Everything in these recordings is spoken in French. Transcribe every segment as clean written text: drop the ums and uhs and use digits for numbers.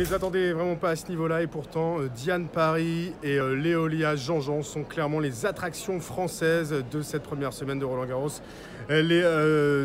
les attendait vraiment pas à ce niveau-là et pourtant Diane Paris et Léolia Jean-Jean sont clairement les attractions françaises de cette première semaine de Roland-Garros. Les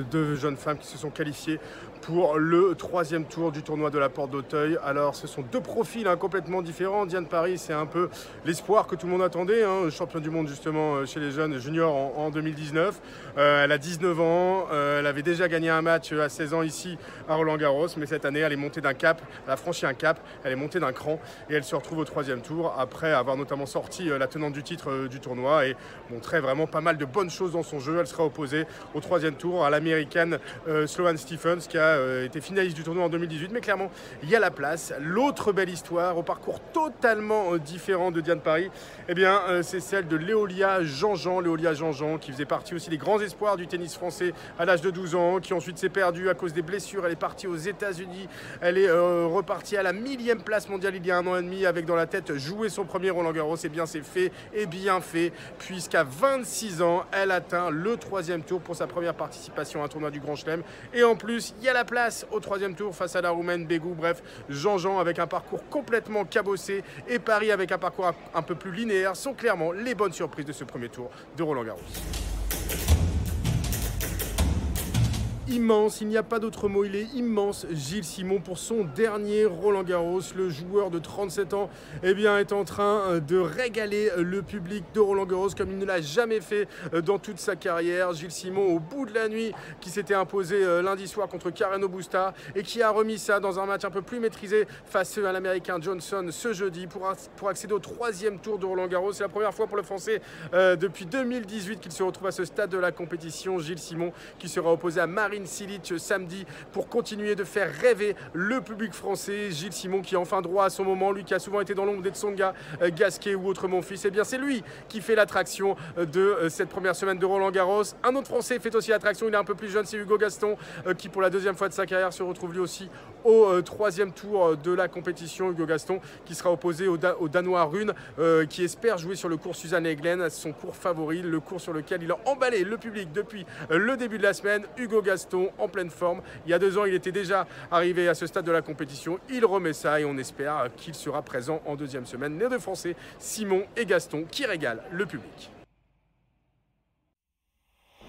deux jeunes femmes qui se sont qualifiées pour le troisième tour du tournoi de la Porte d'Auteuil. Alors ce sont deux profils complètement différents. Diane Paris, c'est un peu l'espoir que tout le monde attendait, championne du monde justement chez les jeunes juniors en 2019. Elle a 19 ans, elle avait déjà gagné un match à 16 ans ici à Roland-Garros, mais cette année elle est montée d'un cap, elle a franchi un cap, elle est montée d'un cran et elle se retrouve au troisième tour après avoir notamment sorti la tenante du titre du tournoi et montrait vraiment pas mal de bonnes choses dans son jeu. Elle sera opposée au troisième tour à l'américaine Sloane Stephens qui a été finaliste du tournoi en 2018, mais clairement il y a la place. L'autre belle histoire au parcours totalement différent de Diane Paris, eh bien c'est celle de Léolia Jean-Jean. Léolia Jean-Jean qui faisait partie aussi des grands espoirs du tennis français à l'âge de 12 ans, qui ensuite s'est perdue à cause des blessures. Elle est partie aux États-Unis, elle est repartie à la 1000e place mondiale il y a 1 an et demi avec dans la tête jouer son premier Roland-Garros. Et bien c'est fait et bien fait, puisqu'à 26 ans elle atteint le troisième tour pour sa première participation à un tournoi du Grand Chelem. Et en plus il y a la place au troisième tour face à la Roumaine Begu. Bref, Jean-Jean avec un parcours complètement cabossé et Paris avec un parcours un peu plus linéaire sont clairement les bonnes surprises de ce premier tour de Roland-Garros. Immense, il n'y a pas d'autre mot, il est immense. Gilles Simon pour son dernier Roland-Garros, le joueur de 37 ans est en train de régaler le public de Roland-Garros comme il ne l'a jamais fait dans toute sa carrière. Gilles Simon au bout de la nuit qui s'était imposé lundi soir contre Carreno Busta et qui a remis ça dans un match un peu plus maîtrisé face à l'américain Johnson ce jeudi pour accéder au troisième tour de Roland-Garros. C'est la première fois pour le français depuis 2018 qu'il se retrouve à ce stade de la compétition. Gilles Simon qui sera opposé à Marin Cilic samedi pour continuer de faire rêver le public français. Gilles Simon qui a enfin droit à son moment, lui qui a souvent été dans l'ombre des Tsonga, Gasquet ou autre Monfils, et bien c'est lui qui fait l'attraction de cette première semaine de Roland-Garros. Un autre français fait aussi l'attraction, il est un peu plus jeune, c'est Hugo Gaston qui pour la deuxième fois de sa carrière se retrouve lui aussi au troisième tour de la compétition. Hugo Gaston qui sera opposé au Danois Rune qui espère jouer sur le cours Suzanne Eglen, son cours favori, le cours sur lequel il a emballé le public depuis le début de la semaine. Hugo Gaston en pleine forme. Il y a 2 ans, il était déjà arrivé à ce stade de la compétition. Il remet ça et on espère qu'il sera présent en deuxième semaine. Les deux Français, Simon et Gaston, qui régalent le public.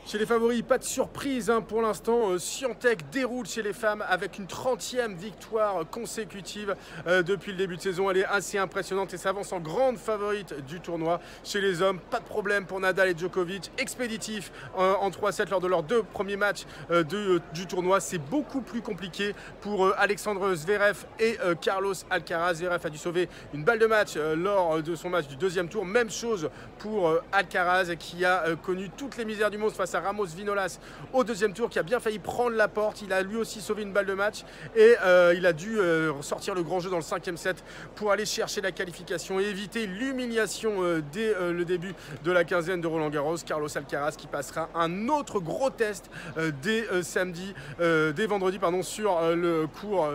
Chez les favoris, pas de surprise pour l'instant. Swiatek déroule chez les femmes avec une 30e victoire consécutive depuis le début de saison. Elle est assez impressionnante et s'avance en grande favorite du tournoi. Chez les hommes, pas de problème pour Nadal et Djokovic. Expéditif en 3-7 lors de leurs 2 premiers matchs du tournoi. C'est beaucoup plus compliqué pour Alexandre Zverev et Carlos Alcaraz. Zverev a dû sauver une balle de match lors de son match du deuxième tour. Même chose pour Alcaraz qui a connu toutes les misères du monde face à Ramos Vinolas au deuxième tour, qui a bien failli prendre la porte. Il a lui aussi sauvé une balle de match et il a dû sortir le grand jeu dans le 5e set pour aller chercher la qualification et éviter l'humiliation dès le début de la quinzaine de Roland-Garros. Carlos Alcaraz qui passera un autre gros test dès vendredi sur le cours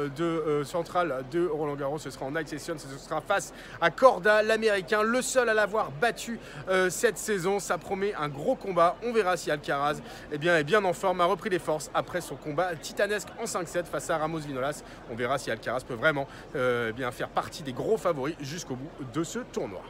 central de Roland-Garros. Ce sera en night session, ce sera face à Korda, l'américain, le seul à l'avoir battu cette saison. Ça promet un gros combat. On verra si Alcaraz est bien en forme, a repris les forces après son combat titanesque en 5-7 face à Ramos Vinolas. On verra si Alcaraz peut vraiment faire partie des gros favoris jusqu'au bout de ce tournoi.